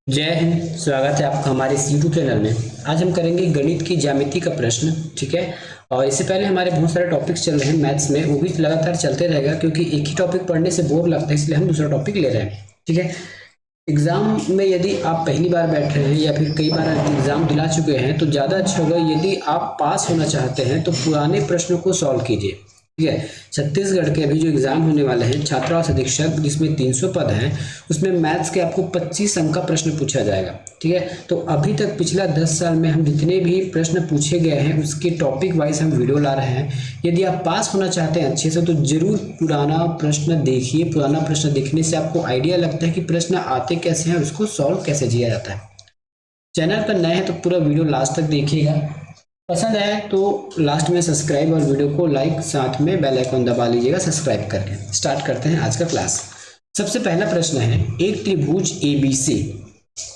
जय हिंद। स्वागत है आपका हमारे इस YouTube चैनल में। आज हम करेंगे गणित की ज्यामिति का प्रश्न। ठीक है। और इससे पहले हमारे बहुत सारे टॉपिक्स चल रहे हैं मैथ्स में, वो भी लगातार चलते रहेगा क्योंकि एक ही टॉपिक पढ़ने से बोर लगता है, इसलिए हम दूसरा टॉपिक ले रहे हैं। ठीक है। एग्जाम में यदि आप पहली बार बैठ रहे हैं या फिर कई बार एग्जाम दिला चुके हैं तो ज़्यादा अच्छा होगा यदि आप पास होना चाहते हैं तो पुराने प्रश्नों को सॉल्व कीजिए। ठीक है। छत्तीसगढ़ के अभी जो एग्जाम होने वाले हैं छात्रावास अधीक्षक, जिसमें 300 पद हैं, उसमें मैथ्स के आपको 25 अंक का प्रश्न पूछा जाएगा। ठीक है। तो अभी तक पिछला 10 साल में हम जितने भी प्रश्न पूछे गए हैं उसके टॉपिक वाइज हम वीडियो ला रहे हैं। यदि आप पास होना चाहते हैं अच्छे से तो जरूर पुराना प्रश्न देखिए। पुराना प्रश्न देखने से आपको आइडिया लगता है कि प्रश्न आते कैसे हैं और उसको सॉल्व कैसे किया जाता है। चैनल पर नए हैं तो पूरा वीडियो लास्ट तक देखिएगा। पसंद आए तो लास्ट में सब्सक्राइब और वीडियो को लाइक, साथ में बेल आइकन दबा लीजिएगा सब्सक्राइब करके। स्टार्ट करते हैं आज का क्लास। सबसे पहला प्रश्न है, एक त्रिभुज ABC।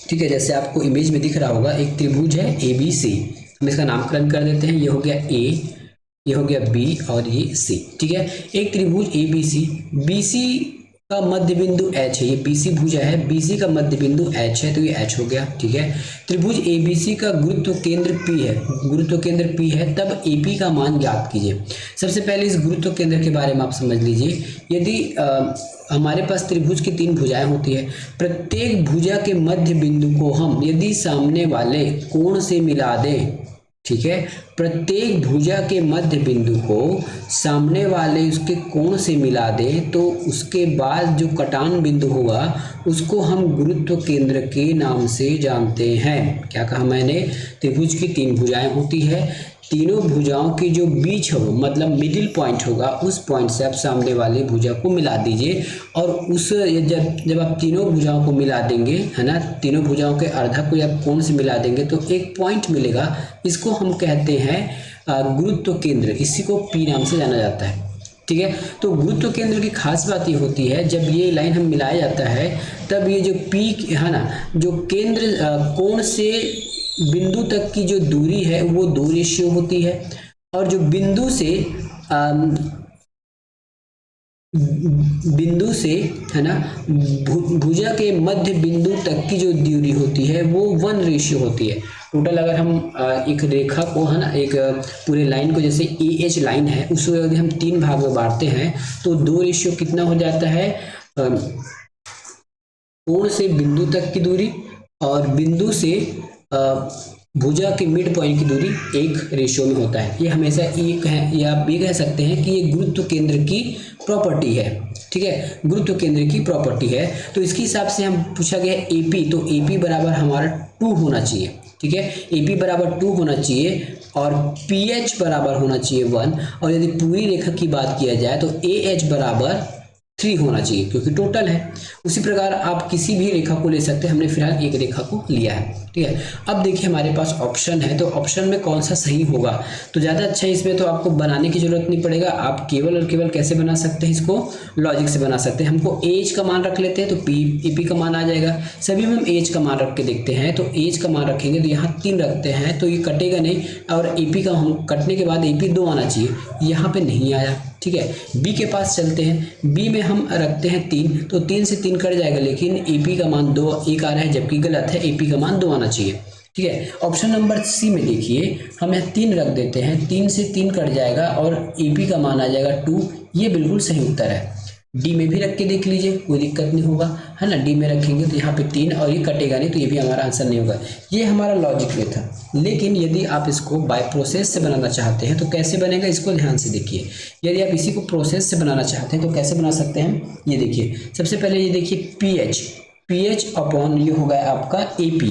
ठीक है, जैसे आपको इमेज में दिख रहा होगा एक त्रिभुज है ABC। हम इसका नामकरण कर देते हैं। ये हो गया A, ये हो गया B और ये C। ठीक है। एक त्रिभुज ABC, BC का मध्य बिंदु H है। ये BC भुजा है, BC का मध्य बिंदु H है तो ये H हो गया। ठीक है। त्रिभुज ABC का गुरुत्व केंद्र P है, गुरुत्व केंद्र P है, तब AP का मान ज्ञात कीजिए। सबसे पहले इस गुरुत्व केंद्र के बारे में आप समझ लीजिए। यदि हमारे पास त्रिभुज की 3 भुजाएं होती है, प्रत्येक भुजा के मध्य बिंदु को हम यदि सामने वाले कोण से मिला दें, ठीक है, प्रत्येक भुजा के मध्य बिंदु को सामने वाले उसके कोण से मिला दें तो उसके बाद जो कटान बिंदु होगा उसको हम गुरुत्व केंद्र के नाम से जानते हैं। क्या कहा मैंने? त्रिभुज की 3 भुजाएं होती है, तीनों भुजाओं के जो बीच हो मतलब मिडिल पॉइंट होगा उस पॉइंट से आप सामने वाली भुजा को मिला दीजिए। और उस जब आप तीनों भुजाओं को मिला देंगे, है ना, तीनों भुजाओं के अर्धक को आप कोण से मिला देंगे तो एक पॉइंट मिलेगा। इसको हम कहते हैं गुरुत्व केंद्र। इसी को P नाम से जाना जाता है। ठीक है। तो गुरुत्व केंद्र की खास बात ये होती है, जब ये लाइन हम मिलाया जाता है तब ये जो P है ना, जो केंद्र कोण से बिंदु तक की जो दूरी है वो 2 रेशियो होती है, और जो बिंदु से है ना भुजा के मध्य बिंदु तक की जो दूरी होती है वो 1 रेशियो होती है। टोटल अगर हम एक रेखा को, है ना, एक पूरे लाइन को, जैसे AH लाइन है, उसको यदि हम 3 भाग में बांटते हैं तो 2 रेशियो कितना हो जाता है? कोण से बिंदु तक की दूरी और बिंदु से भुजा के मिड पॉइंट की दूरी 1 रेशियो में होता है। ये हमेशा एक है, या आप ये कह सकते हैं कि ये गुरुत्व केंद्र की प्रॉपर्टी है। ठीक है, गुरुत्व केंद्र की प्रॉपर्टी है। तो इसके हिसाब से हम पूछा गया AP, तो AP बराबर हमारा 2 होना चाहिए। ठीक है, AP बराबर 2 होना चाहिए और PH बराबर होना चाहिए 1। और यदि पूरी रेखा की बात किया जाए तो AH बराबर 3 होना चाहिए क्योंकि टोटल है। उसी प्रकार आप किसी भी रेखा को ले सकते हैं, हमने फिलहाल एक रेखा को लिया है। ठीक है। अब देखिए हमारे पास ऑप्शन है, तो ऑप्शन में कौन सा सही होगा? तो ज़्यादा अच्छा है, इसमें तो आपको बनाने की जरूरत नहीं पड़ेगा। आप केवल और केवल कैसे बना सकते हैं, इसको लॉजिक से बना सकते हैं। हमको AH का मान रख लेते हैं तो AP का मान आ जाएगा। सभी में हम AH का मान रख के देखते हैं, तो AH का मान रखेंगे तो यहाँ 3 रखते हैं तो ये कटेगा नहीं, और AP का हम कटने के बाद AP 2 आना चाहिए, यहाँ पे नहीं आया। ठीक है। B के पास चलते हैं। B में हम रखते हैं 3, तो 3 से 3 कट जाएगा, लेकिन AP का मान 2 1 आ रहा है, जबकि गलत है, AP का मान 2 आना चाहिए। ठीक है। ऑप्शन नंबर C में देखिए, हम यहाँ 3 रख देते हैं, 3 से 3 कट जाएगा और AP का मान आ जाएगा 2। ये बिल्कुल सही उत्तर है। D में भी रख के देख लीजिए, कोई दिक्कत नहीं होगा, है ना। D में रखेंगे तो यहाँ पे 3 और ये कटेगा नहीं, तो ये भी हमारा आंसर नहीं होगा। ये हमारा लॉजिक वे था। लेकिन यदि आप इसको बाय प्रोसेस से बनाना चाहते हैं तो कैसे बनेगा, इसको ध्यान से देखिए। यदि आप इसी को प्रोसेस से बनाना चाहते हैं तो कैसे बना सकते हैं, ये देखिए। सबसे पहले ये देखिए PH अपॉन ये होगा आपका AP,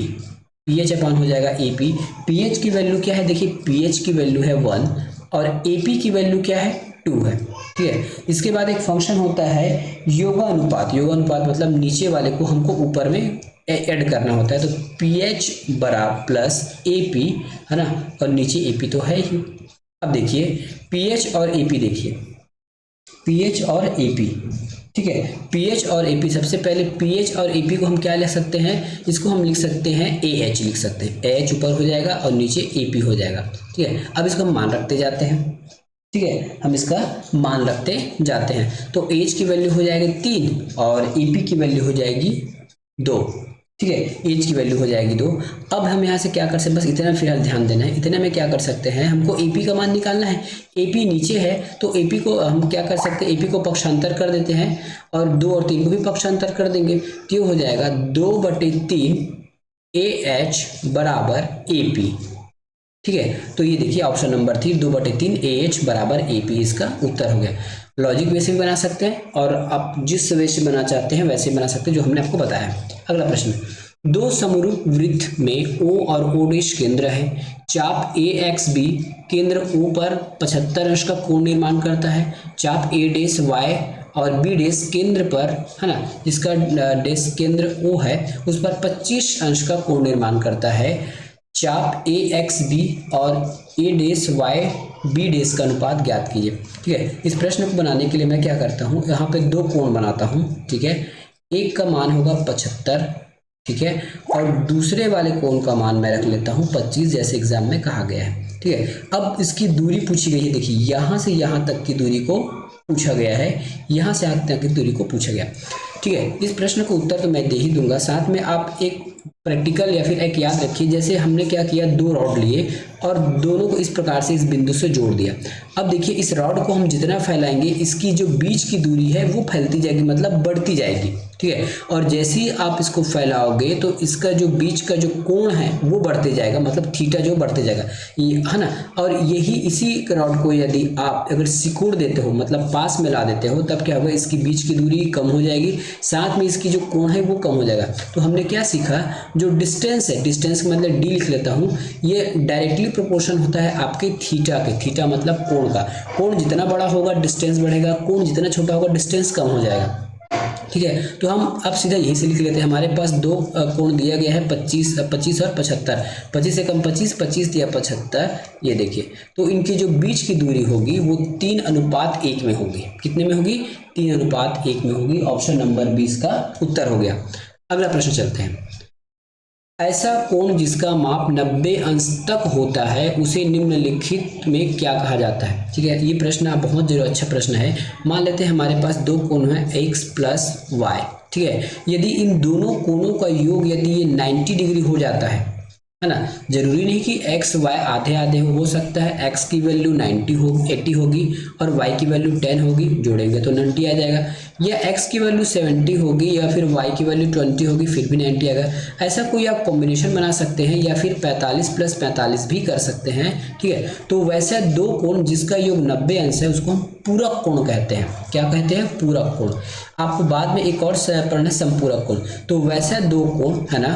PH अपॉन हो जाएगा AP। PH की वैल्यू क्या है? देखिए PH की वैल्यू है 1 और AP की वैल्यू क्या है? 2 है। ठीक है। इसके बाद एक फंक्शन होता है योगानुपात। योगानुपात मतलब नीचे वाले को हमको ऊपर में ऐड करना होता है, तो PH बराबर प्लस AP, है ना, और नीचे AP तो है ही। अब देखिए PH और AP, देखिए PH और AP। ठीक है, PH और AP। सबसे पहले PH और AP को हम क्या लिख सकते हैं? इसको हम लिख सकते हैं AH, लिख सकते हैं। AH ऊपर हो जाएगा और नीचे AP हो जाएगा। ठीक है। अब इसको हम मान रखते जाते हैं। ठीक है, हम इसका मान रखते जाते हैं, तो AH की वैल्यू हो जाएगी 3 और AP की वैल्यू हो जाएगी 2। ठीक है, एज की वैल्यू हो जाएगी 2। अब हम यहाँ से क्या कर सकते हैं, बस इतना फिलहाल ध्यान देना है, इतने में क्या कर सकते हैं, हमको एपी का मान निकालना है। एपी नीचे है तो एपी को हम क्या कर सकते हैं, एपी को पक्षांतर कर देते हैं और 2 और 3 को भी पक्षांतर कर देंगे, तो ये हो जाएगा 2/3 AH बराबर AP। ठीक है, तो ये देखिए ऑप्शन नंबर थी 2/3 AH बराबर AP, इसका उत्तर हो गया। लॉजिक वे से भी बना सकते हैं और आप जिस वे से बना चाहते हैं वैसे बना सकते हैं, जो हमने आपको बताया। अगला प्रश्न, दो समरूप वृत्त में O और O' केंद्र है, चाप AXB केंद्र O पर 75 अंश का कोण निर्माण करता है, चाप A'Y और B' केंद्र पर, है ना, जिसका डेश केंद्र O है उस पर 25 अंश का कोण निर्माण करता है। चाप AXB और A'Y B' का अनुपात ज्ञात कीजिए। ठीक है, इस प्रश्न को बनाने के लिए मैं क्या करता हूँ, यहाँ पे 2 कोण बनाता हूँ। ठीक है, एक का मान होगा 75, ठीक है, और दूसरे वाले कोण का मान मैं रख लेता हूँ 25, जैसे एग्जाम में कहा गया है। ठीक है, अब इसकी दूरी पूछी गई है, देखिए यहाँ से यहाँ तक की दूरी को पूछा गया है, यहाँ से यहाँ तक की दूरी को पूछा गया। ठीक है, इस प्रश्न को उत्तर तो मैं दे ही दूंगा, साथ में आप एक प्रैक्टिकल या फिर एक याद रखिए, जैसे हमने क्या किया, 2 रॉड लिए और दोनों को इस प्रकार से इस बिंदु से जोड़ दिया। अब देखिए इस रॉड को हम जितना फैलाएंगे इसकी जो बीच की दूरी है वो फैलती जाएगी, मतलब बढ़ती जाएगी। ठीक है, और जैसे ही आप इसको फैलाओगे तो इसका जो बीच का जो कोण है वो बढ़ते जाएगा, मतलब थीटा जो बढ़ते जाएगा, ये है ना। और यही इसी रॉड को यदि आप अगर सिकोड़ देते हो, मतलब पास में ला देते हो, तब क्या होगा, इसकी बीच की दूरी कम हो जाएगी, साथ में इसकी जो कोण है वो कम हो जाएगा। तो हमने क्या सीखा, जो डिस्टेंस है, डिस्टेंस का मतलब डी लिख लेता हूँ, ये डायरेक्टली प्रोपोर्शन होता है आपके थीटा के। थीटा मतलब कोण का, कोण जितना बड़ा होगा डिस्टेंस बढ़ेगा, कोण जितना छोटा होगा डिस्टेंस कम हो जाएगा। ठीक है, तो हम अब सीधा यही से लिख लेते हैं, हमारे पास 2 कोण दिया गया है 25 और 75। 25 से कम 25, 25 दिया 75, ये देखिए, तो इनकी जो बीच की दूरी होगी वो 3:1 में होगी। कितने में होगी, 3:1 में होगी। ऑप्शन नंबर 20 का उत्तर हो गया। अगला प्रश्न चलते हैं, ऐसा कोण जिसका माप 90 अंश तक होता है उसे निम्नलिखित में क्या कहा जाता है। ठीक है, ये प्रश्न आप बहुत जरूर अच्छा प्रश्न है। मान लेते हैं हमारे पास 2 कोण है x प्लस y। ठीक है, यदि इन दोनों कोणों का योग यदि ये 90 डिग्री हो जाता है ना, जरूरी नहीं कि x y आधे आधे हो सकता है x की वैल्यू 80 होगी और y की वैल्यू 10 होगी, जोड़ेंगे तो 90 आ जाएगा, या x की वैल्यू 70 होगी या फिर y की वैल्यू 20 होगी, फिर भी 90 आएगा। ऐसा कोई आप कॉम्बिनेशन बना सकते हैं या फिर 45 + 45 भी कर सकते हैं। ठीक है, तो वैसे 2 कोण जिसका योग 90 अंश है उसको हम पूरक कोण कहते हैं। क्या कहते हैं, पूरक कोण। आपको बाद में एक और पढ़ना, संपूरक कोण। तो वैसे 2 कोण है ना,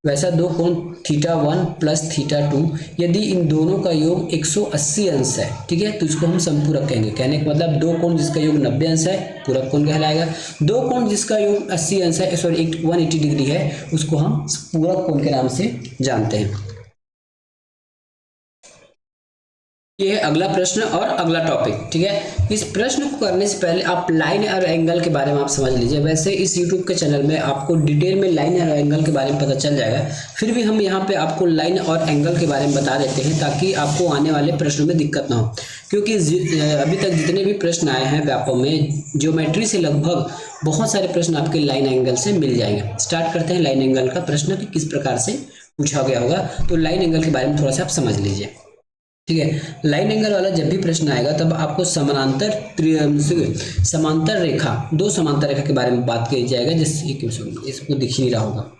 वैसा 2 कोण θ1 + θ2 यदि इन दोनों का योग 180 अंश है, ठीक है, तो इसको हम संपूरक कहेंगे। कहने का मतलब 2 कोण जिसका योग 90 अंश है पूरक कोण कहलाएगा, 2 कोण जिसका योग 80 अंश है, सॉरी 180 डिग्री है, उसको हम पूरक कोण के नाम से जानते हैं। ये है अगला प्रश्न और अगला टॉपिक। ठीक है, इस प्रश्न को करने से पहले आप लाइन और एंगल के बारे में आप समझ लीजिए। वैसे इस YouTube के चैनल में आपको डिटेल में लाइन और एंगल के बारे में पता चल जाएगा, फिर भी हम यहाँ पे आपको लाइन और एंगल के बारे में बता देते हैं ताकि आपको आने वाले प्रश्नों में दिक्कत ना हो। क्योंकि अभी तक जितने भी प्रश्न आए हैं व्यापक में, ज्योमेट्री से लगभग बहुत सारे प्रश्न आपके लाइन एंगल से मिल जाएंगे। स्टार्ट करते हैं लाइन एंगल का प्रश्न कि किस प्रकार से पूछा गया होगा। तो लाइन एंगल के बारे में थोड़ा सा आप समझ लीजिए। ठीक है, लाइन एंगल वाला जब भी प्रश्न आएगा तब आपको समांतर रेखा, 2 समांतर रेखा के बारे में बात की जाएगा। जैसे इसको दिख ही नहीं रहा होगा,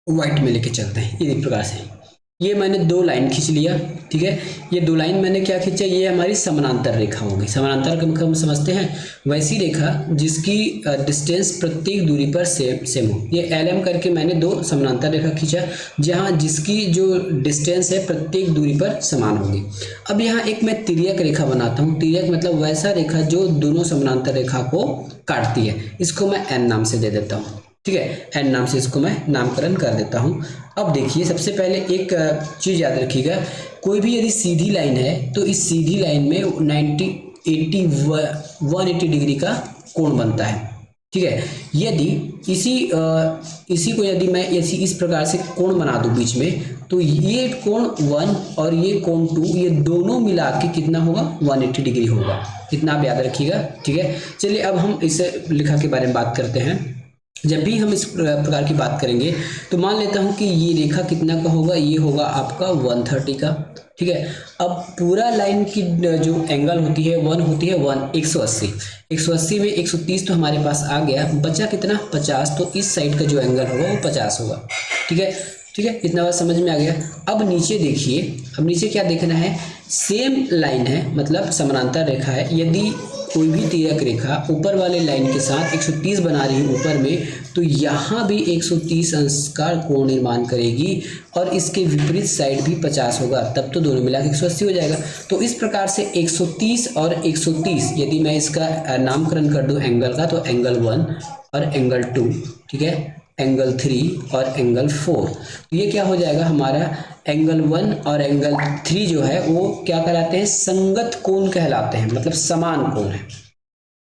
व्हाइट में लेके चलते हैं। इस प्रकार से ये मैंने 2 लाइन खींच लिया। ठीक है, ये 2 लाइन मैंने क्या खींचा, ये हमारी समानांतर रेखा हो गई। समानांतर का हम समझते हैं वैसी रेखा जिसकी डिस्टेंस प्रत्येक दूरी पर सेम हो। ये LM करके मैंने 2 समानांतर रेखा खींचा जहां जिसकी जो डिस्टेंस है प्रत्येक दूरी पर समान होगी। अब यहाँ एक मैं तिर्यक रेखा बनाता हूँ। तिर्यक मतलब वैसा रेखा जो दोनों समानांतर रेखा को काटती है। इसको मैं N नाम से दे देता हूँ। ठीक है, N नाम से इसको मैं नामकरण कर देता हूँ। अब देखिए सबसे पहले एक चीज याद रखिएगा, कोई भी यदि सीधी लाइन है तो इस सीधी लाइन में 180 डिग्री का कोण बनता है। ठीक है, यदि इसी को यदि मैं इस प्रकार से कोण बना दूं बीच में, तो ये कोण 1 और ये कोण 2, ये दोनों मिला के कितना होगा, 180 डिग्री होगा। कितना आप याद रखिएगा। ठीक है, चलिए अब हम इस रेखा के बारे में बात करते हैं। जब भी हम इस प्रकार की बात करेंगे तो मान लेता हूं कि ये रेखा कितना का होगा, ये होगा आपका 130 का, ठीक है। अब पूरा लाइन की जो एंगल होती है 1 होती है 180, 180 में 130 तो हमारे पास आ गया, बचा कितना 50, तो इस साइड का जो एंगल होगा वो 50 होगा, ठीक है। ठीक है, इतना बात समझ में आ गया। अब नीचे देखिए, अब नीचे क्या देखना है, सेम लाइन है मतलब समानांतर रेखा है, यदि कोई भी तिर्यक रेखा ऊपर वाले लाइन के साथ 130 बना रही है ऊपर में, तो यहाँ भी 130 अंश का कोण निर्माण करेगी और इसके विपरीत साइड भी 50 होगा, तब तो दोनों मिला के 180 हो जाएगा। तो इस प्रकार से 130 और 130 यदि मैं इसका नामकरण कर दूं एंगल का, तो एंगल 1 और एंगल 2, ठीक है, एंगल 3 और एंगल 4, तो ये क्या हो जाएगा हमारा एंगल 1 और एंगल 3 जो है वो क्या कहलाते हैं, संगत कोण कहलाते हैं, मतलब समान कोण है।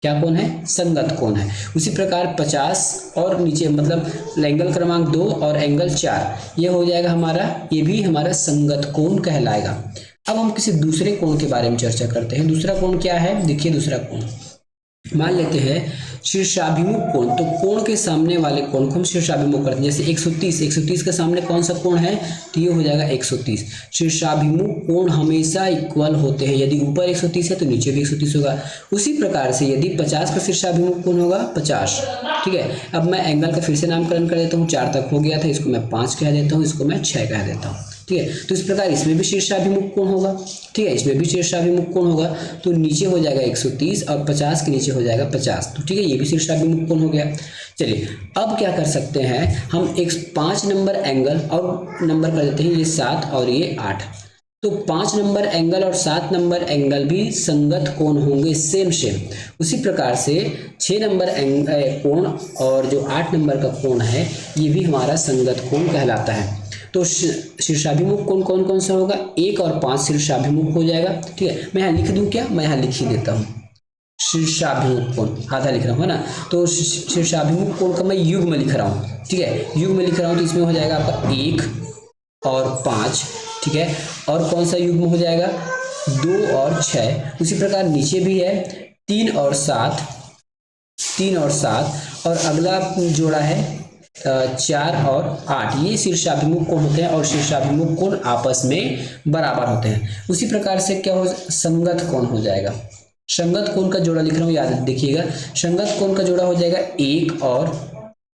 क्या कोण है, संगत कोण है। उसी प्रकार 50 और नीचे मतलब एंगल क्रमांक 2 और एंगल 4, ये हो जाएगा हमारा, ये भी हमारा संगत कोण कहलाएगा। अब हम किसी दूसरे कोण के बारे में चर्चा करते हैं। दूसरा कोण क्या है, देखिए दूसरा कोण मान लेते हैं शीर्षाभिमुख कोण, तो कोण के सामने वाले कोण को हम शीर्षाभिमुख करते हैं। जैसे 130 के सामने कौन सा कोण है, तो ये हो जाएगा 130। शीर्षाभिमुख कोण हमेशा इक्वल होते हैं, यदि ऊपर 130 है तो नीचे भी 130 होगा। उसी प्रकार से यदि 50 का शीर्षाभिमुख कोण होगा 50, ठीक है। अब मैं एंगल का फिर से नामकरण कर देता हूँ, 4 तक हो गया था, इसको मैं 5 कह देता हूँ, इसको मैं 6 कह देता हूँ, ठीक है। तो इस प्रकार इसमें भी शीर्षाभिमुख कोण होगा, ठीक है, इसमें भी शीर्षाभिमुख कोण होगा, तो नीचे हो जाएगा 130 और 50 के नीचे हो जाएगा 50, तो ठीक है, ये भी शीर्षाभिमुख कोण हो गया। चलिए अब क्या कर सकते हैं हम, एक 5 नंबर एंगल और नंबर कर देते हैं, ये 7 और ये 8, तो 5 नंबर एंगल और 7 नंबर एंगल भी संगत कोण होंगे, सेम। उसी प्रकार से 6 नंबर कोण और जो 8 नंबर का कोण है ये भी हमारा संगत कोण कहलाता है। तो शीर्षाभिमुख कोण कौन कौन सा होगा, 1 और 5 शीर्षाभिमुख हो जाएगा, ठीक है। मैं यहाँ लिख दूं क्या, मैं यहाँ लिख ही देता हूँ, शीर्षाभिमुख कोण आधा लिख रहा हूँ, है ना। तो शीर्षाभिमुख कोण का मैं युग्म लिख रहा हूँ, ठीक है, युग्म लिख रहा हूँ, तो इसमें हो जाएगा आपका 1 और 5, ठीक है। और कौन सा युग्म हो जाएगा, 2 और 6। उसी प्रकार नीचे भी है 3 और 7, 3 और 7, और अगला जोड़ा है 4 और 8, ये शीर्षाभिमुख कोण होते हैं और शीर्षाभिमुख कोण आपस में बराबर होते हैं। उसी प्रकार से क्या हो, संगत कोण हो जाएगा। संगत कोण का जोड़ा लिख रहा हूँ, याद देखिएगा, संगत कोण का जोड़ा हो जाएगा 1 और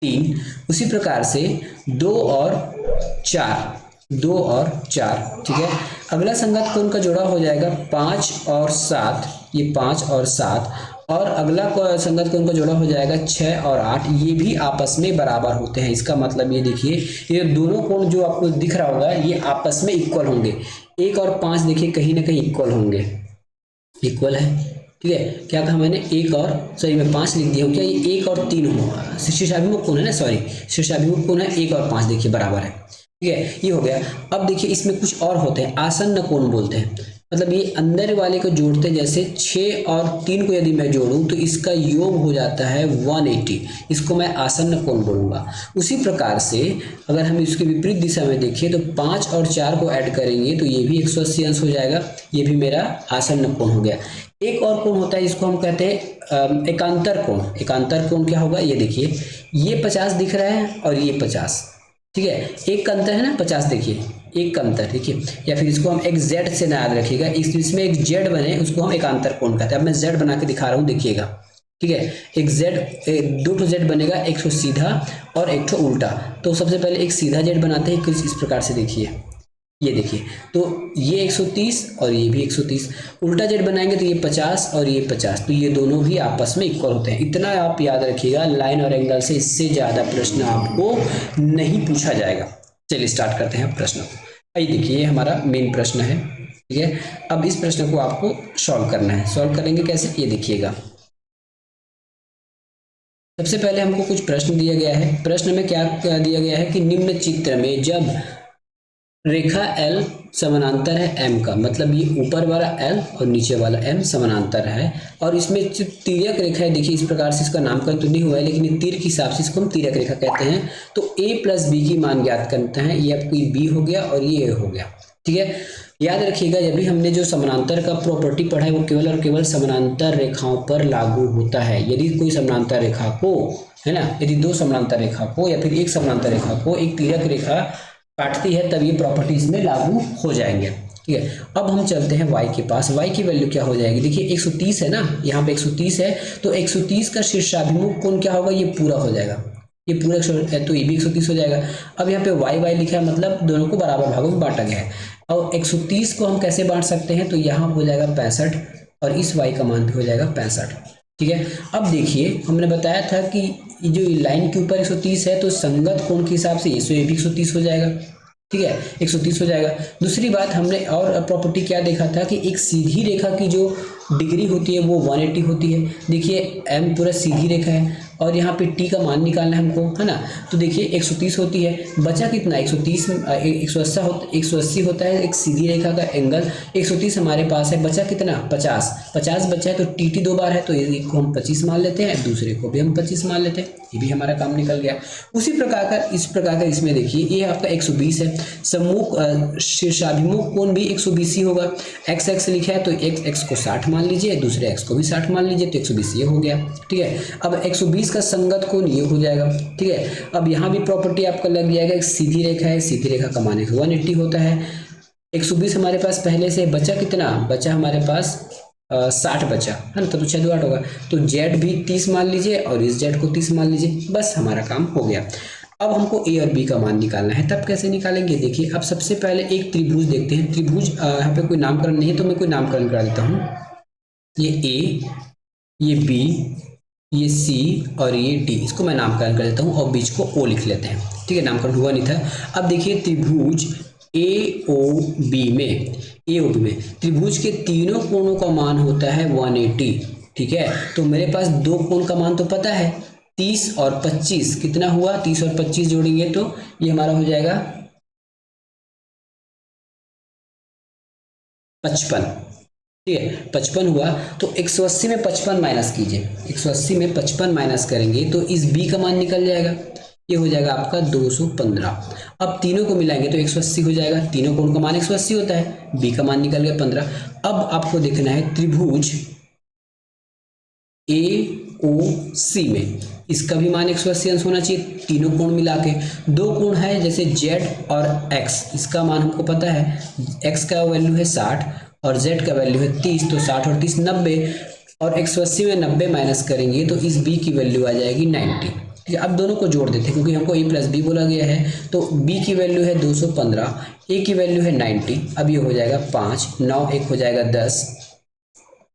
3। उसी प्रकार से 2 और 4, 2 और 4, ठीक है। अगला संगत कोण का जोड़ा हो जाएगा 5 और 7, ये 5 और 7, और अगला संगत कोण का जोड़ा हो जाएगा 6 और 8, ये भी आपस में बराबर होते हैं। इसका मतलब ये देखिए, ये दोनों कोण जो आपको दिख रहा होगा ये आपस में इक्वल होंगे। 1 और 5 देखिए कहीं ना कहीं इक्वल होंगे, इक्वल है, ठीक है। क्या कहा मैंने, 1 और सॉरी मैं 5 लिख दिया हूँ, क्या ये 1 और 3 हो, शीर्षाभिमुख कोण है ना, सॉरी शीर्षाभिमुख कोण है, 1 और 5 देखिए बराबर है, ठीक है, ये हो गया। अब देखिए इसमें कुछ और होते हैं, आसन्न कोण बोलते हैं, मतलब ये अंदर वाले को जोड़ते हैं। जैसे 6 और 3 को यदि मैं जोड़ूं तो इसका योग हो जाता है 180, इसको मैं आसन्न कोण बोलूंगा। उसी प्रकार से अगर हम इसके विपरीत दिशा में देखें तो 5 और 4 को ऐड करेंगे तो ये भी 180 अंश हो जाएगा, ये भी मेरा आसन्न कोण हो गया। एक और कोण होता है जिसको हम कहते हैं एकांतर कोण। एकांतर कोण क्या होगा, ये देखिए, ये 50 दिख रहा है और ये 50, ठीक है, एक का अंतर है ना 50, देखिए एक का अंतर, देखिए, या फिर इसको हम एक जेड से ना याद रखिएगा, इसमें एक जेड बने उसको हम एकांतर कोण कहते हैं। अब मैं जेड बना के दिखा रहा हूँ, देखिएगा, ठीक है, एक जेड, 2 जेड बनेगा, एक ठो सीधा और एक ठो उल्टा। तो सबसे पहले एक सीधा जेड बनाते हैं, कुछ इस प्रकार से देखिए, ये देखिए, तो ये 130 और ये भी 130। उल्टा जेड बनाएंगे तो ये 50 और ये 50, तो ये दोनों भी आपस में इक्वल होते हैं। इतना आप याद रखिएगा, लाइन और एंगल से इससे ज़्यादा प्रश्न आपको नहीं पूछा जाएगा। चलिए स्टार्ट करते हैं प्रश्न को। आइए देखिए, ये हमारा मेन प्रश्न है, ठीक है। अब इस प्रश्न को आपको सॉल्व करना है। सॉल्व करेंगे कैसे, ये देखिएगा। सबसे पहले हमको कुछ प्रश्न दिया गया है। प्रश्न में क्या दिया गया है कि निम्न चित्र में जब रेखा L समानांतर है M का, मतलब ये ऊपर वाला L और नीचे वाला M समानांतर है, और इसमें तिर्यक रेखा है, देखिए इस प्रकार से, इसका नामकरण तो नहीं हुआ है लेकिन तीर के हिसाब से इसको हम तिर्यक रेखा कहते हैं। तो A + B की मान ज्ञात करते हैं, ये आपको B हो गया और ये A हो गया, ठीक है। याद रखिएगा, जब भी हमने जो समानांतर का प्रॉपर्टी पढ़ा है वो केवल और केवल समानांतर रेखाओं पर लागू होता है। यदि कोई समानांतर रेखा को है ना। यदि दो समानांतर रेखा को या फिर एक समानांतर रेखा को एक तिर्यक रेखा काटती है तब ये प्रॉपर्टी इसमें लागू हो जाएंगे। ठीक है, अब हम चलते हैं y के पास। y की वैल्यू क्या हो जाएगी, देखिए 130 है ना, यहाँ पे 130 है, तो 130 का शीर्षाभिमुख कोण क्या होगा, ये पूरा हो जाएगा, ये पूरा तो ये भी 130 हो जाएगा। अब यहाँ पे y लिखा है, मतलब दोनों को बराबर भागों में बांटा गया है। और 130 को हम कैसे बांट सकते हैं, तो यहाँ हो जाएगा 65 और इस y का मान भी हो जाएगा 65। ठीक है, अब देखिए हमने बताया था कि जो लाइन के ऊपर 130 है तो संगत कोण के हिसाब से ये भी 130 हो जाएगा। ठीक है, 130 हो जाएगा। दूसरी बात हमने और प्रॉपर्टी क्या देखा था कि एक सीधी रेखा की जो डिग्री होती है वो 180 होती है। देखिए m पूरा सीधी रेखा है और यहाँ पे t का मान निकालना है हमको, है ना। तो देखिए 130 होती है, बचा कितना 130 180 होता है एक सीधी रेखा का एंगल। 130 हमारे पास है, बचा कितना 50 बचा है, तो टी 2 बार है तो एक को हम 25 मान लेते हैं, दूसरे को भी हम 25 मान लेते हैं, ये भी हमारा काम निकल गया। उसी प्रकार का इस प्रकार का इसमें देखिए ये आपका 120 है, सम्मुख शीर्षाभिमुख कोण भी 120 ही होगा। x लिखा है तो x को 60 मान लीजिए, दूसरे x को भी 60 मान लीजिए, तो 120 ये हो गया। ठीक है, अब 120 का संगत कोण ये हो जाएगा। ठीक है, अब यहाँ भी प्रॉपर्टी आपका लग जाएगा, एक सीधी रेखा है, सीधी रेखा का मान 180 होता है। 120 हमारे पास पहले से बचा कितना, बचा हमारे पास 60 बचा, है ना, तो 6 2 8 होगा। तो z भी 30 मान लीजिए और इस z को 30 मान लीजिए, बस हमारा काम हो गया। अब हमको a और b का मान निकालना है, तब कैसे निकालेंगे, देखिए अब सबसे पहले एक त्रिभुज देखते हैं। त्रिभुज यहाँ पे कोई नामकरण नहीं है तो मैं कोई नामकरण करा देता हूँ। ये a, ये b, ये c और ये d, इसको मैं नामकरण कर देता हूँ और बीच को o लिख लेते हैं। ठीक है, नामकरण हुआ नहीं था। अब देखिए त्रिभुज AOB में त्रिभुज के तीनों कोणों का मान होता है 180। ठीक है, तो मेरे पास दो कोण का मान तो पता है 30 और 25, कितना हुआ 30 और 25 जोड़ेंगे तो ये हमारा हो जाएगा 55। ठीक है, 55 हुआ तो 180 में 55 माइनस कीजिए, 180 में 55 माइनस करेंगे तो इस b का मान निकल जाएगा, ये हो जाएगा आपका 215। अब तीनों को मिलाएंगे तो 180 हो जाएगा, तीनों कोण का मान 180 होता है, b का मान निकल गया 15। अब आपको देखना है त्रिभुज AOC में इसका भी मान 180 अंश होना चाहिए, तीनों कोण मिला के। दो कोण है जैसे z और x, इसका मान हमको पता है, x का वैल्यू है 60 और z का वैल्यू है 30, तो 60 और 30 90, और 180 में 90 माइनस करेंगे तो इस b की वैल्यू आ जाएगी 90। ठीक है, अब दोनों को जोड़ देते हैं क्योंकि हमको a प्लस b बोला गया है, तो b की वैल्यू है 215, a की वैल्यू है 90। अब ये हो जाएगा 5, 9 1 हो जाएगा 10।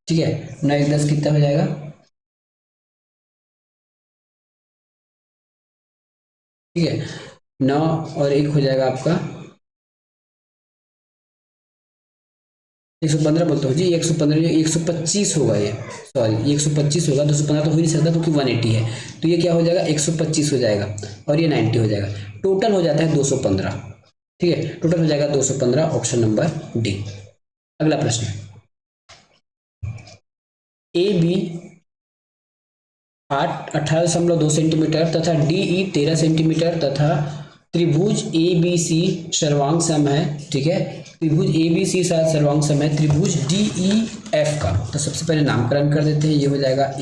ठीक है, 9 1 10 कितना हो जाएगा, ठीक है 9 और 1 हो जाएगा आपका 115 बोलता हूँ जी, 115 125 होगा, ये सॉरी ये 125 होगा, 215 तो हो नहीं सकता क्योंकि 180 है, तो ये क्या हो जाएगा 125 हो जाएगा और ये 90 हो जाएगा, टोटल हो जाता है 215। ठीक है, टोटल हो जाएगा 215, ऑप्शन नंबर डी। अगला प्रश्न, ए बी 18.2 सेंटीमीटर तथा DE 13 सेंटीमीटर तथा त्रिभुज ABC सर्वांग सम है। ठीक है, त्रिभुज ABC साथ सर्वांग सम है त्रिभुज DEF का, तो सबसे पहले नामकरण कर देते हैं, ये हो जाएगा A,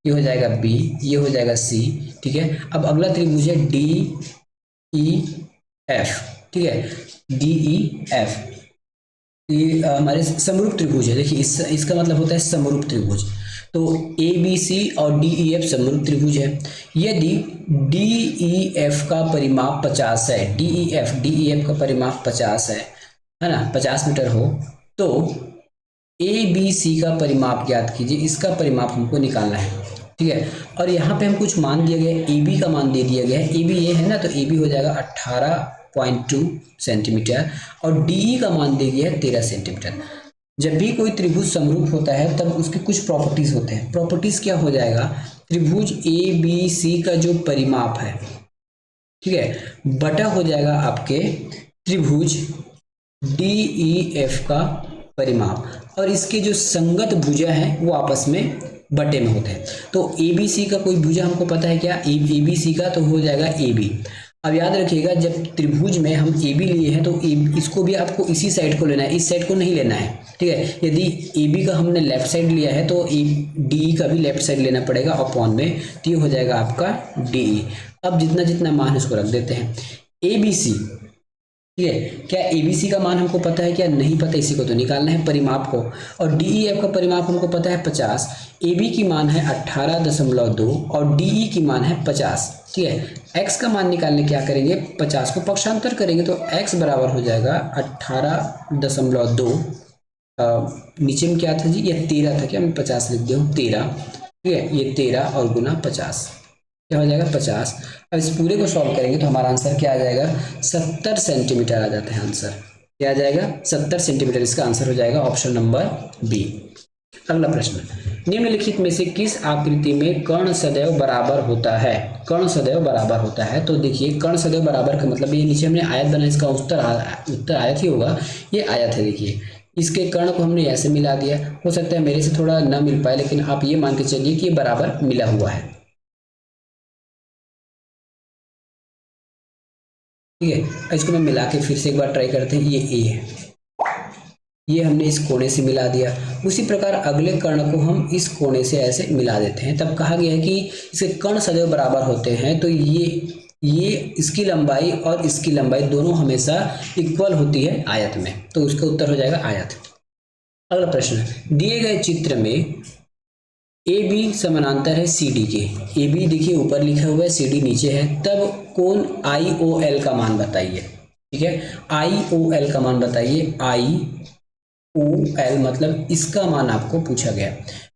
ये हो जाएगा B, ये हो जाएगा C। ठीक है, अब अगला त्रिभुज है DEF। ठीक है, DEF ये हमारे समरूप त्रिभुज है। देखिए इसका मतलब होता है समरूप त्रिभुज, तो ABC और DEF समरूप त्रिभुज है। यदि DEF का परिमाप 50 है, DEF का परिमाप 50 है ना, 50 मीटर हो, तो ABC का परिमाप ज्ञात कीजिए, इसका परिमाप हमको निकालना है। ठीक है, और यहाँ पे हम कुछ मान दिया गया है, AB का मान दे दिया गया है, AB ये है ना, तो AB हो जाएगा 18.2 सेंटीमीटर और DE का मान दे दिया है 13 सेंटीमीटर। जब भी कोई त्रिभुज समरूप होता है तब उसके कुछ प्रॉपर्टीज होते हैं। प्रॉपर्टीज क्या हो जाएगा, त्रिभुज ABC का जो परिमाप है, ठीक है, बटा हो जाएगा आपके त्रिभुज DEF का परिमाप, और इसके जो संगत भुजा हैं वो आपस में बटे में होते हैं। तो ABC का कोई भुजा हमको पता है क्या, ABC का तो हो जाएगा AB, अब याद रखिएगा जब त्रिभुज में हम ए बी लिए हैं तो इसको भी आपको इसी साइड को लेना है, इस साइड को नहीं लेना है, ठीक है। यदि ए बी का हमने लेफ्ट साइड लिया है तो डी का भी लेफ्ट साइड लेना पड़ेगा अपॉन में, तो ये हो जाएगा आपका डी। अब जितना जितना मान है उसको रख देते हैं। ए बी सी, ठीक है, क्या ए बी सी का मान हमको पता है क्या? नहीं पता, इसी को तो निकालना है परिमाप को। और डी ई एफ का परिमाप हमको पता है 50, ए बी की मान है 18.2 और डी ई की मान है 50, ठीक है। x का मान निकालने क्या करेंगे, 50 को पक्षांतर करेंगे तो x बराबर हो जाएगा 18.2, नीचे में क्या था जी, ये 13 था क्या, मैं 50 लिख दिया हूँ 13, ठीक है। ये 13 और गुना 50 क्या हो जाएगा 50। अब इस पूरे को सॉल्व करेंगे तो हमारा आंसर क्या आ जाएगा, 70 सेंटीमीटर आ जाता है आंसर। क्या आ जाएगा, 70 सेंटीमीटर इसका आंसर हो जाएगा ऑप्शन नंबर बी। अगला प्रश्न, निम्नलिखित में से किस आकृति में कर्ण सदैव बराबर होता है? कर्ण सदैव बराबर होता है, तो देखिए कर्ण सदैव बराबर का मतलब ये नीचे हमने आयत बना, इसका उत्तर आयत ही होगा, ये आयत है। देखिए इसके कर्ण को हमने ऐसे मिला दिया, हो सकता है मेरे से थोड़ा ना मिल पाए, लेकिन आप ये मान के चलिए कि ये बराबर मिला हुआ है, ठीक है। इसको मैं मिला के फिर से एक बार ट्राई करते हैं, ये ए है, ये हमने इस कोने से मिला दिया। उसी प्रकार अगले कर्ण को हम इस कोने से ऐसे मिला देते हैं। तब कहा गया है कि इसके कर्ण सदैव बराबर होते हैं, तो ये इसकी लंबाई और इसकी लंबाई दोनों हमेशा इक्वल होती है आयत में, तो उसका उत्तर हो जाएगा आयत। अगला प्रश्न, दिए गए चित्र में ए बी समानांतर है सी डी के। ए बी देखिए ऊपर लिखा हुआ है, सी डी नीचे है, तब कोण आई ओ एल का मान बताइए, ठीक है। आई ओ एल का मान बताइए, आई ओ एल मतलब इसका मान आपको पूछा गया।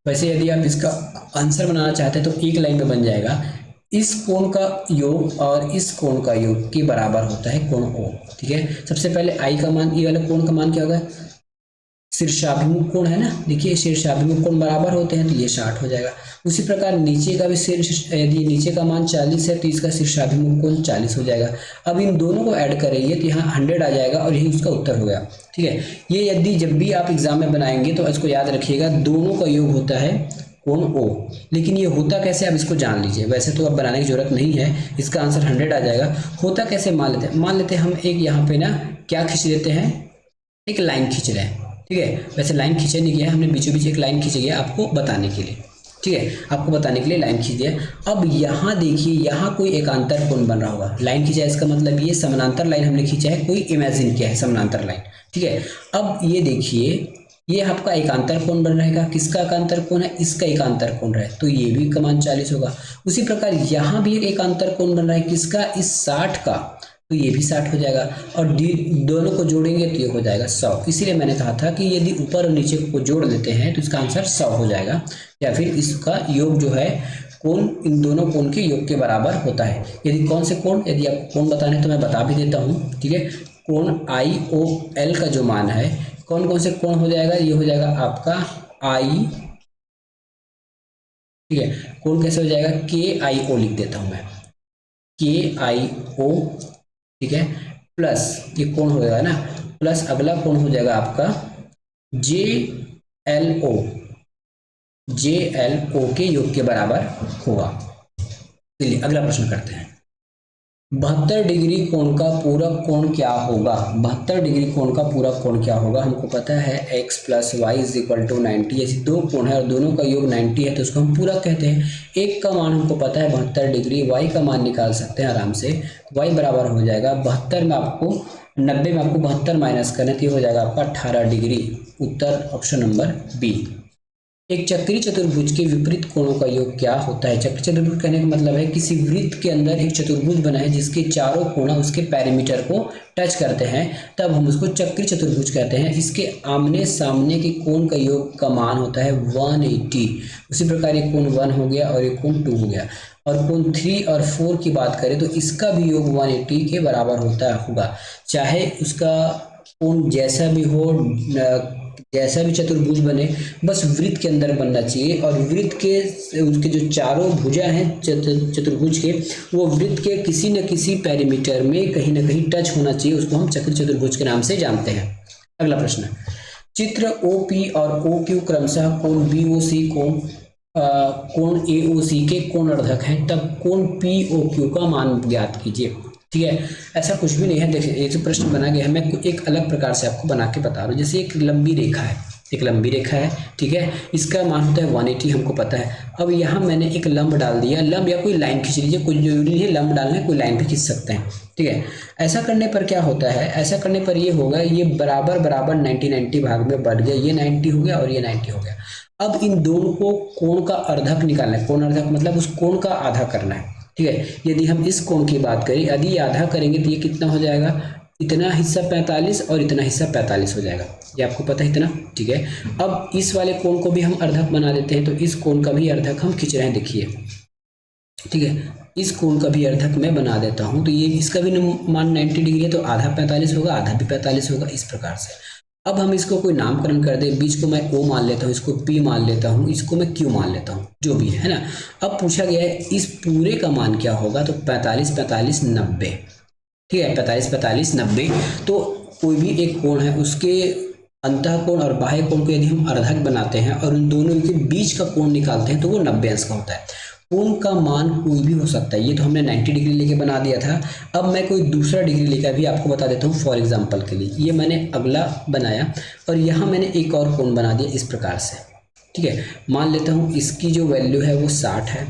वैसे यदि आप इसका आंसर बनाना चाहते हैं तो एक लाइन में बन जाएगा, इस कोण का योग और इस कोण का योग के बराबर होता है कोण ओ, ठीक है। सबसे पहले आई का मान, ये वाला कोण का मान क्या होगा, शीर्षाभिमुख कोण है ना, देखिए शीर्षाभिमुख कोण बराबर होते हैं तो ये 60 हो जाएगा। उसी प्रकार नीचे का भी यदि नीचे का मान 40 है तो इसका शीर्षाभिमुख कोण 40 हो जाएगा। अब इन दोनों को ऐड करेंगे तो यहाँ 100 आ जाएगा और यही उसका उत्तर हो गया, ठीक है। ये यदि जब भी आप एग्जाम में बनाएंगे तो इसको याद रखिएगा, दोनों का योग होता है कोण ओ, लेकिन ये होता कैसे आप इसको जान लीजिए। वैसे तो अब बनाने की जरूरत नहीं है, इसका आंसर 100 आ जाएगा। होता कैसे मान लेते हैं हम एक यहाँ पे ना क्या खींच देते हैं, एक लाइन खींच रहे हैं, ठीक है। वैसे लाइन खींचे नहीं गया, हमने बीचों बीच एक लाइन खींच गया आपको बताने के लिए, ठीक है, आपको बताने के लिए लाइन खींच दिया। अब यहाँ देखिए, यहाँ कोई एकांतर कोण बन रहा होगा, लाइन खींचा है इसका मतलब ये समानांतर लाइन हमने खींचा है, कोई इमेजिन किया है समानांतर लाइन, ठीक है। अब ये देखिए ये आपका एकांतर कोण बन रहेगा, किसका एकांतर कोण है, इसका एकांतर कोण है, तो ये भी का मान 40 होगा। उसी प्रकार यहाँ भी एक एकांतर कोण बन रहा है, किसका, इस 60 का, तो ये भी 60 हो जाएगा और दोनों को जोड़ेंगे तो ये हो जाएगा 100। इसीलिए मैंने कहा था कि यदि ऊपर और नीचे को जोड़ देते हैं तो इसका आंसर 100 हो जाएगा, या फिर इसका योग जो है कोण इन दोनों कोण के योग के बराबर होता है। यदि कौन से कोण, यदि आप कोण बताने तो मैं बता भी देता हूँ, ठीक है। कोण आई ओ एल का जो मान है, कौन कौन से कोण हो जाएगा, ये हो जाएगा आपका आई, ठीक है। कोण कैसे हो जाएगा, के आई ओ लिख देता हूँ मैं, के आई ओ, ठीक है, प्लस ये कोण हो जाएगा ना, प्लस अगला कोण हो जाएगा आपका J L O, J L O के योग के बराबर होगा। चलिए अगला प्रश्न करते हैं, 72 डिग्री कोण का पूरक कोण क्या होगा? 72 डिग्री कोण का पूरक कोण क्या होगा? हमको पता है x + y = 90, ऐसे दो कोण है और दोनों का योग 90 है तो उसको हम पूरक कहते हैं। एक का मान हमको पता है 72 डिग्री, y का मान निकाल सकते हैं आराम से, y बराबर हो जाएगा 72 में आपको 90 में आपको 72 माइनस करना तो हो जाएगा आपका 18 डिग्री। उत्तर ऑप्शन नंबर बी। एक चक्रीय चतुर्भुज के विपरीत कोणों का योग क्या होता है? चक्रीय चतुर्भुज कहने का मतलब है किसी वृत्त के अंदर एक चतुर्भुज बना है जिसके चारों कोण उसके पैरामीटर को टच करते हैं, तब हम उसको चक्रीय चतुर्भुज कहते हैं। इसके आमने सामने के कोण का योग का मान होता है 180। उसी प्रकार एक कोण 1 हो गया और एक कोण 2 हो गया। और कोण 3 और 4 की बात करें तो इसका भी योग 180 के बराबर होगा। चाहे उसका कोण जैसा भी हो, जैसा भी चतुर्भुज बने, बस वृत्त के अंदर बनना चाहिए और वृत्त के उसके जो चारों भुजा हैं चतुर्भुज के, वो वृत्त के किसी न किसी पैरामीटर में कहीं ना कहीं टच होना चाहिए, उसको हम चक्रीय चतुर्भुज के नाम से जानते हैं। अगला प्रश्न, चित्र OP और OQ क्रमशः कोण BOC कोण AOC के कोणार्धक हैं, तब कोण POQ का मान ज्ञात कीजिए। ठीक है, ऐसा कुछ भी नहीं है। देखिए ये जो प्रश्न बना गया है, मैं एक अलग प्रकार से आपको बना के बता रहा हूँ। जैसे एक लंबी रेखा है, एक लंबी रेखा है, ठीक है, इसका मान होता है 180, हमको पता है। अब यहाँ मैंने एक लंब डाल दिया, लंब या कोई लाइन खींच लीजिए, कोई जरूरी नहीं है लंब डालना है, कोई लाइन भी खींच सकते हैं, ठीक है। ऐसा करने पर क्या होता है, ऐसा करने पर ये होगा, ये बराबर बराबर 90-90 भाग में बढ़ गया, ये 90 हो गया और ये 90 हो गया। अब इन दोनों को कोण का अर्धक निकालना है, कोण अर्धक मतलब उस कोण का आधा करना है, ठीक है। यदि हम इस कोण की बात करें, यदि आधा करेंगे तो ये कितना हो जाएगा, इतना हिस्सा 45 और इतना हिस्सा 45 हो जाएगा, ये आपको पता है इतना, ठीक है। अब इस वाले कोण को भी हम अर्धक बना देते हैं, तो इस कोण का भी अर्धक हम खींच रहे हैं, देखिए, ठीक है। इस कोण का भी अर्धक मैं बना देता हूं, तो ये इसका भी मान 90 डिग्री है, तो आधा 45 होगा, आधा भी 45 होगा, इस प्रकार से। अब हम इसको कोई नामकरण कर दें, बीच को मैं O मान लेता हूँ, इसको P मान लेता हूँ, इसको मैं Q मान लेता हूँ, जो भी है ना। अब पूछा गया है इस पूरे का मान क्या होगा, तो 45 45 90, ठीक है, 45 45 90। तो कोई भी एक कोण है, उसके अंतः कोण और बाह्य कोण को यदि हम अर्धक बनाते हैं और उन दोनों के बीच का कोण निकालते हैं, तो वो 90 अंश का होता है। कोण का मान कोई भी हो सकता है, ये तो हमने 90 डिग्री लेके बना दिया था। अब मैं कोई दूसरा डिग्री लेकर भी आपको बता देता हूँ फॉर एग्जांपल के लिए। ये मैंने अगला बनाया और यहाँ मैंने एक और कोण बना दिया इस प्रकार से, ठीक है। मान लेता हूँ इसकी जो वैल्यू है वो 60 है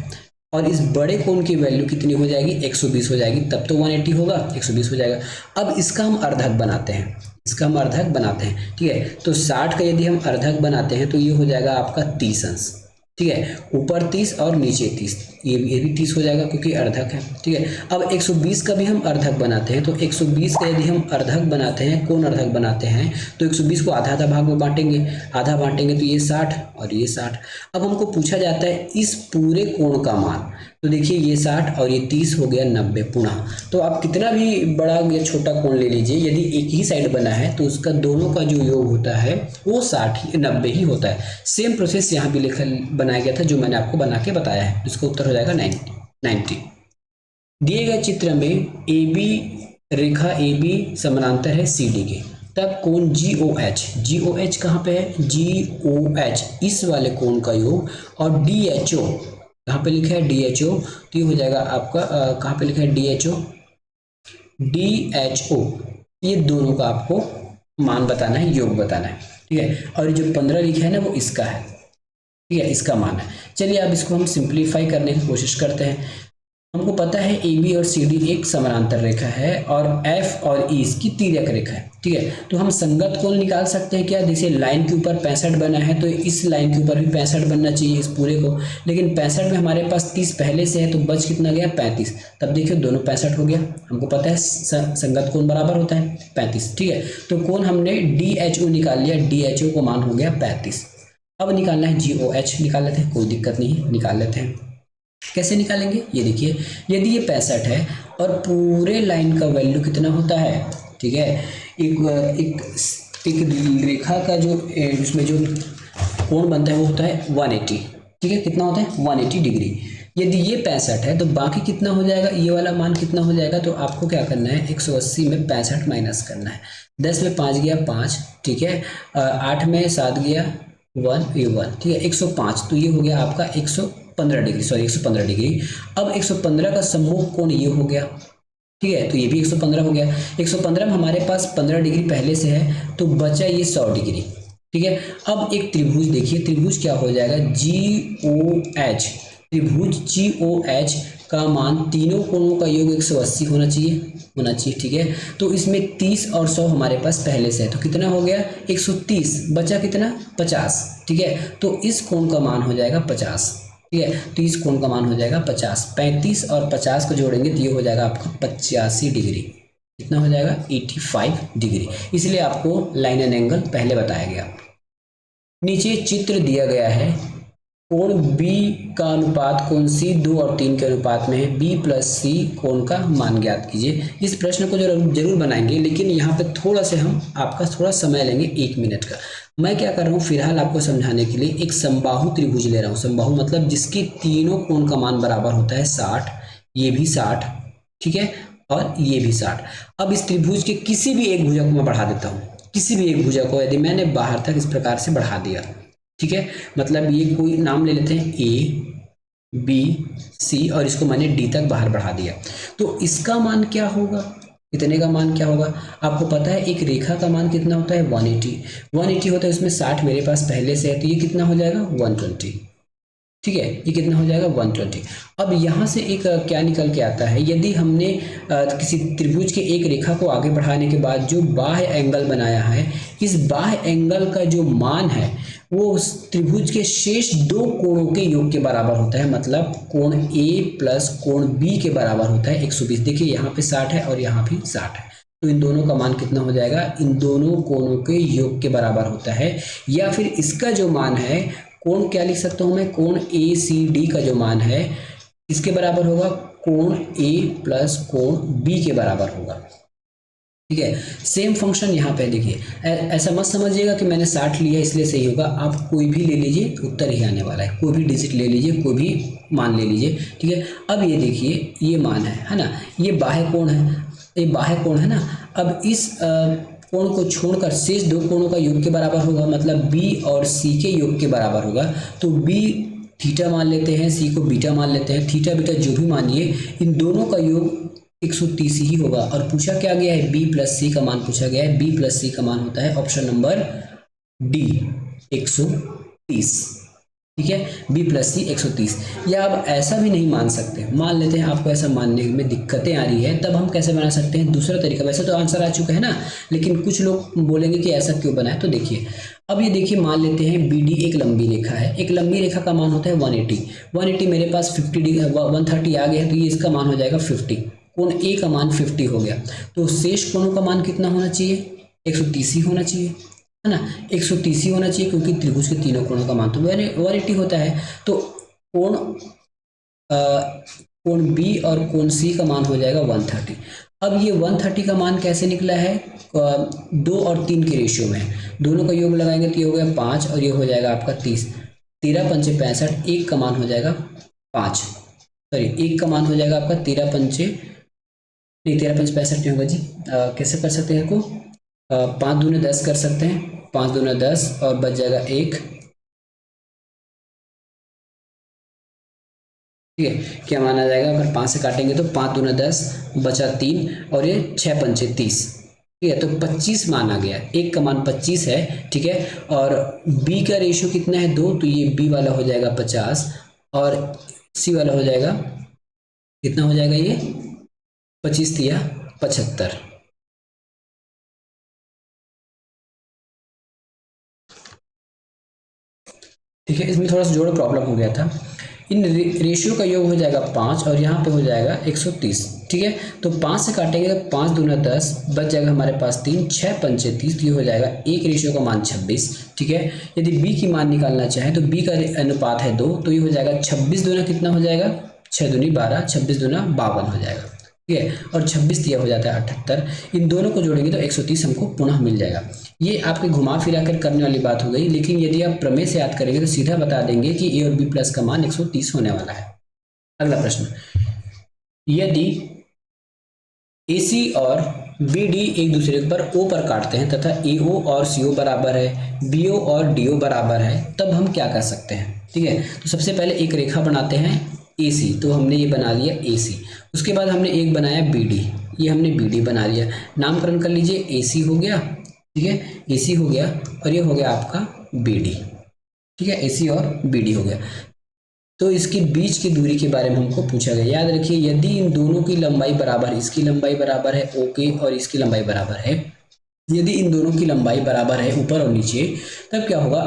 और इस बड़े कोण की वैल्यू कितनी हो जाएगी, 120 हो जाएगी, तब तो 180 होगा, 120 हो जाएगा। अब इसका हम अर्धक बनाते हैं, इसका हम अर्धक बनाते हैं, ठीक है। तो 60 का यदि हम अर्धक बनाते हैं तो ये हो जाएगा आपका 30 अंश, ठीक है, ऊपर 30 और नीचे 30, ये भी 30 हो जाएगा क्योंकि अर्धक है, ठीक है। अब 120 का भी हम अर्धक बनाते हैं, तो 120 का यदि हम अर्धक बनाते हैं, कोण अर्धक बनाते हैं, तो 120 को आधा आधा भाग में बांटेंगे, आधा बांटेंगे तो ये 60 और ये 60। अब हमको पूछा जाता है इस पूरे कोण का मान, तो देखिए ये 60 और ये 30 हो गया 90 पुनः। तो आप कितना भी बड़ा या छोटा कोण ले लीजिए, यदि एक ही साइड बना है तो उसका दोनों का जो योग होता है वो 90 ही होता है। सेम प्रोसेस यहाँ भी लिखा बनाया गया था जो मैंने आपको बना के बताया है, इसका उत्तर हो जाएगा 90। दिए गए चित्र में AB रेखा AB समानांतर है CD के, तब कोण GOH कहाँ पे है, GOH इस वाले कोण का योग और DHO कहाँ पे लिखा है, DHO, तो ये हो जाएगा आपका कहाँ पे लिखा है DHO, ये दोनों का आपको मान बताना है, योग बताना है, ठीक है। और जो 15 लिखा है ना वो इसका है, ठीक है, इसका मान है। चलिए अब इसको हम सिंप्लीफाई करने की कोशिश करते हैं। हमको पता है AB और CD एक समानांतर रेखा है और F और E इसकी तिर्यक रेखा है, ठीक है। तो हम संगत कोण निकाल सकते हैं क्या, जैसे लाइन के ऊपर 65 बना है तो इस लाइन के ऊपर भी 65 बनना चाहिए इस पूरे को, लेकिन 65 में हमारे पास 30 पहले से है तो बच कितना गया 35, तब देखिए दोनों 65 हो गया। हमको पता है संगत कोण बराबर होता है 35, ठीक है। तो कोण हमने DHO निकाल लिया, DHO को मान हो गया 35। अब निकालना है GOH, निकाल लेते हैं, कोई दिक्कत नहीं है, निकाल लेते हैं। कैसे निकालेंगे, ये देखिए, यदि ये 65 है और पूरे लाइन का वैल्यू कितना होता है, ठीक है, एक रेखा का जो इसमें जो कोण बनता है वो होता है 180, ठीक है, कितना होता है 180 डिग्री। यदि ये 65 है तो बाकी कितना हो जाएगा, ये वाला मान कितना हो जाएगा, तो आपको क्या करना है 180 में 65 माइनस करना है। 10 में 5 गया 5, ठीक है, 8 में 7 गया 1, ये 1, ठीक है, 105, तो ये हो गया आपका 115 डिग्री, सॉरी 115 डिग्री। अब 115 का सम्मुख कोण ये हो गया, ठीक है, तो ये भी 115 हो गया। 115 में हमारे पास 15 डिग्री पहले से है तो बचा ये 100 डिग्री, ठीक है। अब एक त्रिभुज देखिए, त्रिभुज क्या हो जाएगा GOH, त्रिभुज GOH का मान तीनों कोणों का योग 180 होना चाहिए, ठीक है। तो इसमें 30 और 100 हमारे पास पहले से है तो कितना हो गया 130, बचा कितना 50, ठीक है। तो इस कोण का मान हो जाएगा 50, ठीक है। तो इस कोण का मान हो जाएगा 50, 35 और 50 को जोड़ेंगे तो ये हो जाएगा आपका 85 डिग्री, कितना हो जाएगा 85 डिग्री। इसलिए आपको लाइन एंड एंगल पहले बताया गया। नीचे चित्र दिया गया है, कोण B का अनुपात कोण C 2 और 3 के अनुपात में है, B प्लस C कोण का मान ज्ञात कीजिए। इस प्रश्न को जरूर बनाएंगे, लेकिन यहाँ पे थोड़ा से हम आपका थोड़ा समय लेंगे 1 मिनट का। मैं क्या कर रहा हूँ फिलहाल आपको समझाने के लिए एक समबाहु त्रिभुज ले रहा हूँ। समबाहु मतलब जिसकी तीनों कोण का मान बराबर होता है 60, ये भी 60, ठीक है, और ये भी 60। अब इस त्रिभुज के किसी भी एक भुजा को मैं बढ़ा देता हूँ, किसी भी एक भुजा को यदि मैंने बाहर तक इस प्रकार से बढ़ा दिया, ठीक है, मतलब ये कोई नाम ले लेते हैं A, बी सी और इसको मैंने डी तक बाहर बढ़ा दिया। तो इसका मान क्या होगा, इतने का मान क्या होगा? आपको पता है एक रेखा का मान कितना होता है 180, 180 होता है, उसमें 60 मेरे पास पहले से है, तो ये कितना हो जाएगा 120। ठीक है, ये कितना हो जाएगा 120। अब यहाँ से एक क्या निकल के आता है, यदि हमने किसी त्रिभुज के एक रेखा को आगे बढ़ाने के बाद जो बाह्य एंगल बनाया है, इस बाह्य एंगल का जो मान है वो उस त्रिभुज के शेष दो कोणों के योग के बराबर होता है, मतलब कोण ए प्लस कोण बी के बराबर होता है 120। देखिए यहाँ पे 60 है और यहाँ भी 60 है, तो इन दोनों का मान कितना हो जाएगा, इन दोनों कोणों के योग के बराबर होता है। या फिर इसका जो मान है, कोण क्या लिख सकता हूं मैं, कोण ए सी डी का जो मान है इसके बराबर होगा कोण ए प्लस कोण बी के बराबर होगा। ठीक है, सेम फंक्शन यहाँ पे देखिए, ऐसा मत समझिएगा कि मैंने 60 लिया इसलिए सही होगा, आप कोई भी ले लीजिए उत्तर ही आने वाला है, कोई भी डिजिट ले लीजिए, कोई भी मान ले लीजिए। ठीक है, अब ये देखिए ये मान है ना, ये बाह्य कोण है, ये बाह्य कोण है ना। अब इस कोण को छोड़कर शेष दो कोणों का योग के बराबर होगा, मतलब बी और सी के योग के बराबर होगा। तो बी थीटा मान लेते हैं, सी को बीटा मान लेते हैं, थीटा बीटा जो भी मानिए, इन दोनों का योग 130 ही होगा। और पूछा क्या गया है, बी प्लस सी का मान पूछा गया है, बी प्लस सी का मान होता है ऑप्शन नंबर डी 130। ठीक है, बी प्लस सी 130। या अब ऐसा भी नहीं मान सकते, मान लेते हैं आपको ऐसा मानने में दिक्कतें आ रही है, तब हम कैसे बना सकते हैं, दूसरा तरीका। वैसे तो आंसर आ चुका है ना, लेकिन कुछ लोग बोलेंगे कि ऐसा क्यों बना है, तो देखिए अब ये देखिए, मान लेते हैं बी डी एक लंबी रेखा है, एक लंबी रेखा का मान होता है 180, 180 मेरे पास 130 आ गया है, तो ये इसका मान हो जाएगा 50, कोण ए का मान 50 हो गया। तो शेष कोणों का मान कितना होना चाहिए, 130 ही होना चाहिए, है ना, 130 ही होना चाहिए, क्योंकि त्रिभुज के तीनों कोणों का मान तो 180 होता है। तो कोण कोण बी और कोण सी का मान हो जाएगा 130। अब ये 130 का मान कैसे निकला है, 2 और 3 के रेशियो में, दोनों का योग लगाएंगे तो ये हो गया 5 और ये हो जाएगा आपका 30, 13 पंचे 65, एक का मान हो जाएगा 5, सॉरी एक का मान हो जाएगा आपका 13 पंचे नहीं 13 पंचे 65 नहीं होगा जी, कैसे कर सकते हैं इसको, 5 दूने 10 कर सकते हैं, 5 दूने 10 और बच जाएगा 1। ठीक है, क्या माना जाएगा, अगर 5 से काटेंगे तो 5 दूना 10 बचा 3 और ये 6 पंचे 30। ठीक है, तो 25 माना गया, एक का मान 25 है। ठीक है, और बी का रेशियो कितना है 2, तो ये बी वाला हो जाएगा 50 और सी वाला हो जाएगा कितना हो जाएगा, ये 25 दिया 75। ठीक है, इसमें थोड़ा सा जोड़ प्रॉब्लम हो गया था। इन रेशियो का योग हो जाएगा 5 और यहाँ पे हो जाएगा 130। ठीक है, तो 5 से काटेंगे तो 5 दूना 10 बच जाएगा हमारे पास 3, 6 पंचे 30, तो ये हो जाएगा एक रेशियो का मान 26। ठीक है, यदि बी की मान निकालना चाहें तो बी का अनुपात है 2, तो ये हो जाएगा 26 दूना कितना हो जाएगा, 6 दूनी 12, 26 दूना 52 हो जाएगा। ठीक है, और 26 दिया हो जाता है 78, इन दोनों को जोड़ेंगे तो 130 हमको पुनः मिल जाएगा। ये आपके घुमा फिरा कर करने वाली बात हो गई, लेकिन यदि आप प्रमेय से याद करेंगे तो सीधा बता देंगे कि ए और बी प्लस का मान 130 होने वाला है। अगला प्रश्न, यदि AC और BD एक दूसरे पर O पर काटते हैं तथा AO और CO बराबर है, BO और DO बराबर है, तब हम क्या कर सकते हैं। ठीक है, तो सबसे पहले एक रेखा बनाते हैं AC, तो हमने ये बना लिया AC। उसके बाद हमने एक बनाया BD, ये हमने BD बना लिया, नामकरण कर लीजिए, AC हो गया। ठीक है, AC हो गया और ये हो गया आपका BD। ठीक है, AC और BD हो गया। तो इसके बीच की दूरी के बारे में हमको पूछा गया। याद रखिए, यदि इन दोनों की लंबाई बराबर, इसकी लंबाई बराबर है ओके और इसकी लंबाई बराबर है, यदि इन दोनों की लंबाई बराबर है ऊपर और नीचे, तब क्या होगा,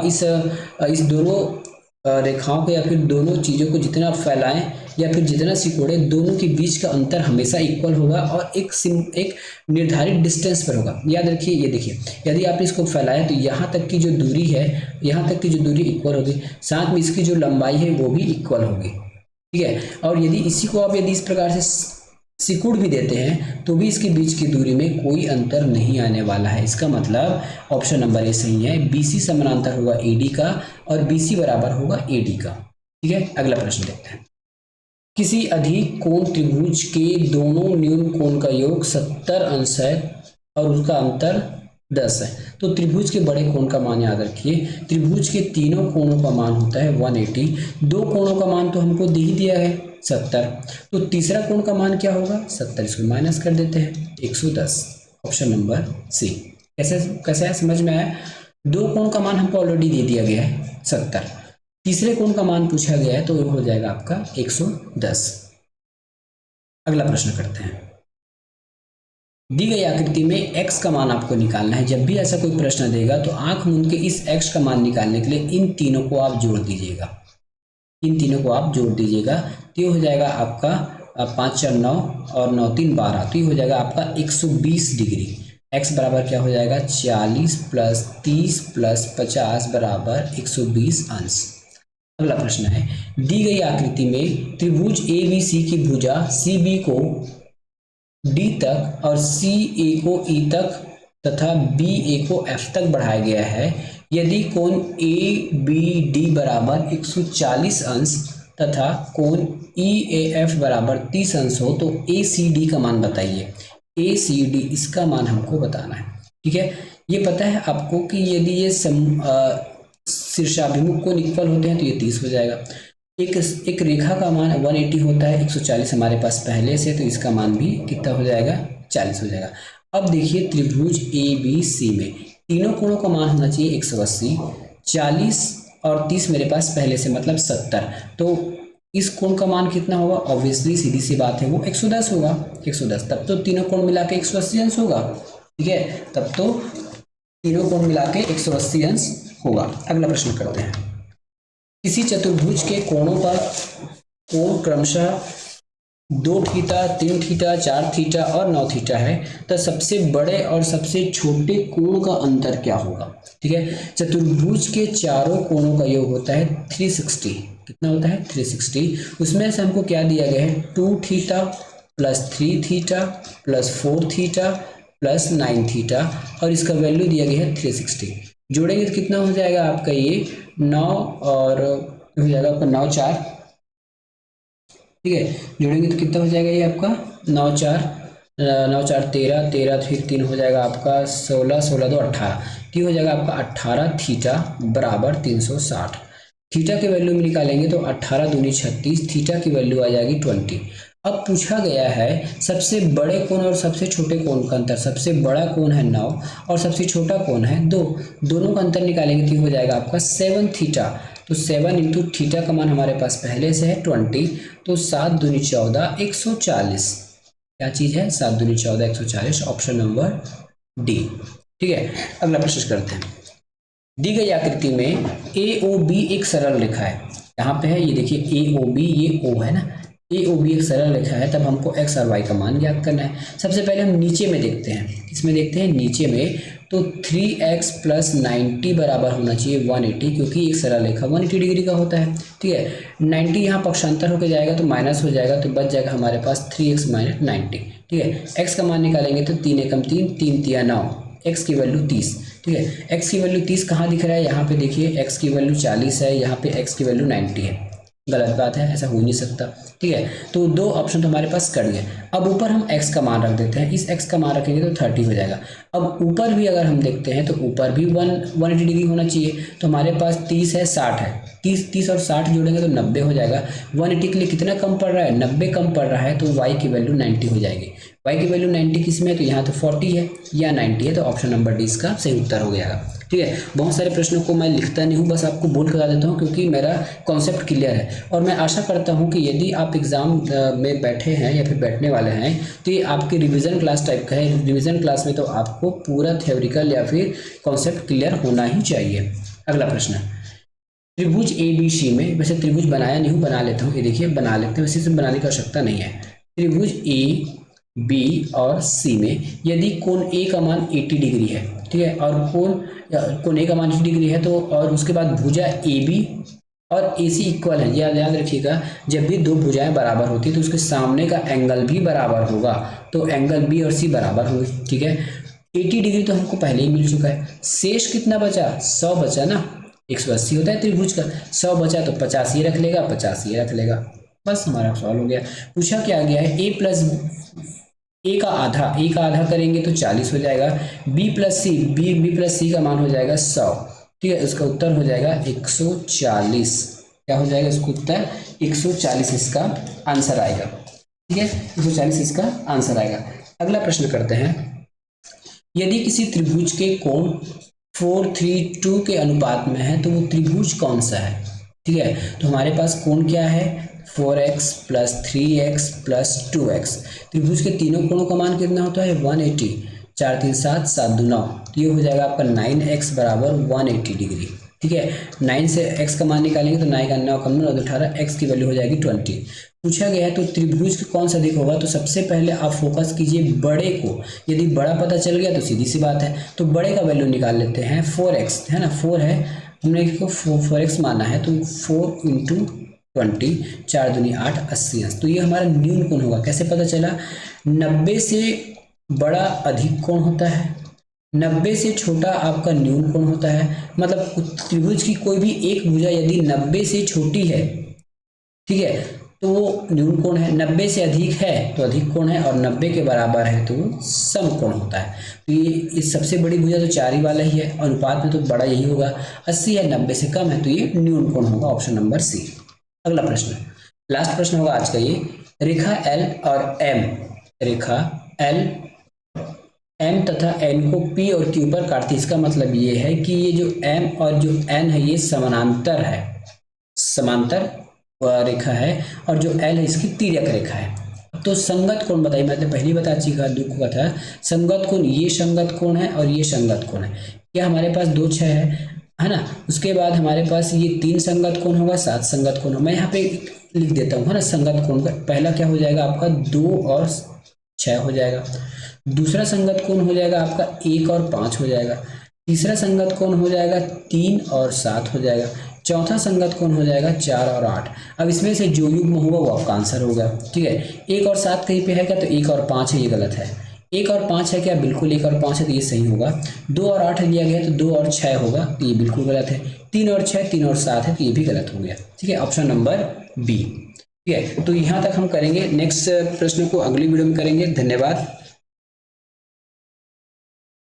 इस दोनों रेखाओं को या फिर दोनों चीज़ों को जितना आप फैलाएं या फिर जितना सिकोड़े, दोनों के बीच का अंतर हमेशा इक्वल होगा और एक निर्धारित डिस्टेंस पर होगा। याद रखिए, ये देखिए, यदि आप इसको फैलाएं तो यहाँ तक की जो दूरी है, यहाँ तक की जो दूरी इक्वल होगी, साथ में इसकी जो लंबाई है वो भी इक्वल होगी। ठीक है, और यदि इसी को आप यदि इस प्रकार से सिकुड़ भी देते हैं तो भी इसके बीच की दूरी में कोई अंतर नहीं आने वाला है। इसका मतलब ऑप्शन नंबर ए सही है, BC समानांतर होगा AD का और BC बराबर होगा AD का। ठीक है, अगला प्रश्न देखते हैं, किसी अधिक कोण त्रिभुज के दोनों न्यून कोण का योग 70 अंश है और उसका अंतर 10 है। तो त्रिभुज के बड़े कोण का मान याद रखिए, त्रिभुज के तीनों कोणों का मान होता है 180। दो कोणों का मान तो हमको दे ही दिया है 70, तो तीसरा कोण का मान क्या होगा 70, इसको माइनस कर देते हैं 110, ऑप्शन नंबर सी। कैसे कैसे है, समझ में आया? दो कोण का मान हमको ऑलरेडी दे दिया गया है 70, तीसरे कोण का मान पूछा गया है तो हो जाएगा आपका 110। अगला प्रश्न करते हैं। दी गई आकृति में x का मान आपको निकालना है। जब भी ऐसा कोई प्रश्न देगा तो आंख मूंद के इस x का मान निकालने के लिए इन तीनों को आप जोड़ दीजिएगा, इन तीनों को आप जोड़ दीजिएगा, तो ये हो जाएगा आपका 5 4 9 और 9 3 12, तो ये हो जाएगा आपका 120 डिग्री। x बराबर क्या हो जाएगा 40 प्लस 30 प्लस 50 बराबर 120 अंश। अगला प्रश्न है, दी गई आकृति में त्रिभुज ABC की भुजा CB को D तक और CA को E तक तथा BA को F तक बढ़ाया गया है। यदि कोण ABD बराबर 140 अंश तथा कोण EAF बराबर 30 अंश हो तो ACD का मान बताइए। ACD इसका मान हमको बताना है, ठीक है। ये पता है आपको कि यदि ये शीर्षाभिमुख कोण इक्वल होते हैं तो ये 30 हो जाएगा। एक रेखा का मान 180 होता है, 140 हमारे पास पहले से, तो इसका मान भी कितना हो जाएगा 40 हो जाएगा। अब देखिए त्रिभुज ABC में तीनों कोणों का मान होना चाहिए 180, 40 और 30 मेरे पास पहले से मतलब 70, तो इस कोण का मान कितना होगा, ऑब्वियसली सीधी सी बात है वो 110 होगा, 110। तब तो तीनों कोण मिला के 180 अंश होगा, ठीक है, तब तो तीनों कोण मिला के 180 अंश होगा। अगला प्रश्न करते हैं। किसी चतुर्भुज के कोणों का कोण क्रमशः 2 थीटा, 3 थीटा, 4 थीटा और 9 थीटा है, तो सबसे बड़े और सबसे छोटे कोण का अंतर क्या होगा, ठीक है। चतुर्भुज के चारों कोणों का योग होता है 360, कितना होता है 360। उसमें से हमको क्या दिया गया है 2 theta plus 3 theta plus 4 theta plus 9 theta और इसका वैल्यू दिया गया है 360। जोड़ेंगे तो कितना हो जाएगा आपका ये 9 और हो जाएगा आपका 9 4, ठीक है। जोड़ेंगे तो कितना हो जाएगा ये आपका 9 4 13, 13 फिर 3 हो जाएगा आपका 16, 16 2 18, तो हो जाएगा आपका 18 थीटा बराबर 360। थीटा की वैल्यू में निकालेंगे तो 18 दूनी 36, थीटा की वैल्यू आ जाएगी 20। अब पूछा गया है सबसे बड़े कोण और सबसे छोटे कोण का अंतर। सबसे बड़ा कोण है 9 और सबसे छोटा कोण है 2, दोनों का अंतर निकालेंगे तो हो जाएगा आपका 7 थीटा। तो 7 इंटू थीटा का मान हमारे पास पहले से है 20, तो 7 दूनी 14 140, क्या चीज है 7 दूनी 14 140, ऑप्शन नंबर डी, ठीक है। अगला प्रश्न करते हैं। दी गई आकृति में AOB एक सरल रेखा है, यहाँ पे है ये देखिए AOB, ये O है ना, AOB एक सरल रेखा है, तब हमको x और y का मान ज्ञात करना है। सबसे पहले हम नीचे में देखते हैं, इसमें देखते हैं नीचे में, तो 3x प्लस 90 बराबर होना चाहिए 180, क्योंकि एक सरल रेखा 180 डिग्री का होता है, ठीक है। 90 यहाँ पक्षांतर होकर जाएगा तो माइनस हो जाएगा, तो बच जाएगा हमारे पास 3x माइनस 90, ठीक है। x का मान निकालेंगे तो 3 एकम 3, 3 तिया 9, x की वैल्यू 30, ठीक है। x की वैल्यू 30 कहाँ दिख रहा है, यहाँ पे देखिए x की वैल्यू 40 है, यहाँ पे x की वैल्यू 90 है, गलत बात है, ऐसा हो नहीं सकता, ठीक है। तो दो ऑप्शन तो हमारे पास कट गए। अब ऊपर हम x का मान रख देते हैं, इस x का मान रखेंगे तो 30 हो जाएगा। अब ऊपर भी अगर हम देखते हैं तो ऊपर भी 180 डिग्री होना चाहिए, तो हमारे पास 30 है 60 है, 30 और 60 जोड़ेंगे तो 90 हो जाएगा। 180 के लिए कितना कम पड़ रहा है 90 कम पड़ रहा है, तो y की वैल्यू 90 हो जाएगी। y की वैल्यू 90 किस में है, तो यहाँ तो 40 है या 90 है, तो ऑप्शन नंबर डी इसका सही उत्तर हो गया, ठीक है। बहुत सारे प्रश्नों को मैं लिखता नहीं हूँ, बस आपको बोल कर बता देता हूँ क्योंकि मेरा कॉन्सेप्ट क्लियर है, और मैं आशा करता हूँ कि यदि आप एग्जाम में बैठे हैं या फिर बैठने वाले हैं तो ये आपकी रिवीजन क्लास टाइप का है। रिवीजन क्लास में तो आपको पूरा थ्योरिकल या फिर कॉन्सेप्ट क्लियर होना ही चाहिए। अगला प्रश्न, त्रिभुज ABC में, वैसे त्रिभुज बनाया नहीं हूँ, बना लेता हूँ, ये देखिए बना लेते हैं, वैसे से बनाने की आवश्यकता नहीं है। त्रिभुज A, B और C में यदि कोण A का मान 80 डिग्री है, ठीक है, और कोण A का मान 80 डिग्री है, तो और उसके बाद भुजा AB और AC इक्वल है, याद रखिएगा, जब भी दो भुजाएं बराबर होती है तो उसके सामने का एंगल भी बराबर होगा, तो एंगल B और C बराबर होंगे, ठीक है। 80 डिग्री तो हमको पहले ही मिल चुका है, शेष कितना बचा 100 बचा ना, 180 होता है त्रिभुज का, 100 बचा तो 50 ये रख लेगा, 50 ये रख लेगा, बस हमारा सॉल्व हो गया। पूछा क्या गया है ए का आधा करेंगे तो 40 हो जाएगा। बी प्लस सी का मान हो जाएगा 100। ठीक है, इसका उत्तर हो जाएगा 140। क्या हो जाएगा इसका उत्तर? 140 इसका आंसर आएगा। ठीक है, 140 इसका आंसर आएगा। अगला प्रश्न करते हैं। यदि किसी त्रिभुज के कोण 432 के अनुपात में है तो वो त्रिभुज कौन सा है? ठीक है, तो हमारे पास कोण क्या है? 4x plus 3x plus 2x। त्रिभुज के तीनों कोणों का मान कितना होता है? 180। 4 3 7 7 2 9, तो ये हो जाएगा आपका 9x बराबर 180 डिग्री। ठीक है, 9 से x का मान निकालेंगे तो 9 का 9 कम 9 18, x की वैल्यू हो जाएगी 20। पूछा गया है तो त्रिभुज कौन सा अधिक होगा? तो सबसे पहले आप फोकस कीजिए बड़े को। यदि बड़ा पता चल गया तो सीधी सी बात है, तो बड़े का वैल्यू निकाल लेते हैं। 4x है ना, 4 है, हमने इसको 4x माना है, तो 4 इंटू 20, 4 दूनी 8, 80 अंश। तो ये हमारा न्यून कोण होगा। कैसे पता चला? 90 से बड़ा अधिक कोण होता है, 90 से छोटा आपका न्यून कोण होता है। मतलब त्रिभुज की कोई भी एक भुजा यदि 90 से छोटी है, ठीक है, तो वो न्यून कोण है। 90 से अधिक है तो अधिक कोण है, और 90 के बराबर है तो सम कोण होता है। तो ये इस सबसे बड़ी भुजा तो 4 ही वाला ही है, अनुपात में तो बड़ा यही होगा। 80 है, 90 से कम है, तो ये न्यून कोण होगा, ऑप्शन नंबर सी। अगला प्रश्न, लास्ट प्रश्न होगा आज का ये। रेखा L और M, रेखा L M तथा N को P और Q पर काटती है। इसका मतलब ये है कि ये जो M और जो N है ये समानांतर है, समांतर रेखा है, और जो L है इसकी तिर्यक रेखा है। तो संगत कोण बताइए। मैंने पहले बता चुका दुख था, संगत कोण, ये संगत कोण है और ये संगत कोण है। क्या हमारे पास 2 6 है ना। उसके बाद हमारे पास ये 3 संगत कोण होगा, 7 संगत कोण होगा। मैं यहाँ पे लिख देता हूँ है ना। संगत कोण का पहला क्या हो जाएगा आपका? 2 और 6 हो जाएगा। दूसरा संगत कोण हो जाएगा आपका 1 और 5 हो जाएगा। तीसरा संगत कोण हो जाएगा 3 और 7 हो जाएगा। चौथा संगत कोण हो जाएगा 4 और 8। अब इसमें से जो युग्म होगा वो आपका आंसर होगा। ठीक है, 1 और 7 कहीं पे है क्या? तो 1 और 5 है, ये गलत है। 1 और 5 है क्या? बिल्कुल 1 और 5 है, तो ये सही होगा। 2 और 8 लिया गया तो 2 और 6 होगा, तो ये बिल्कुल गलत है। 3 और 6, 3 और 7 है, तो ये भी गलत हो गया। ठीक है, ऑप्शन नंबर बी। ठीक है, तो यहाँ तक हम करेंगे। नेक्स्ट प्रश्न को अगली वीडियो में करेंगे। धन्यवाद।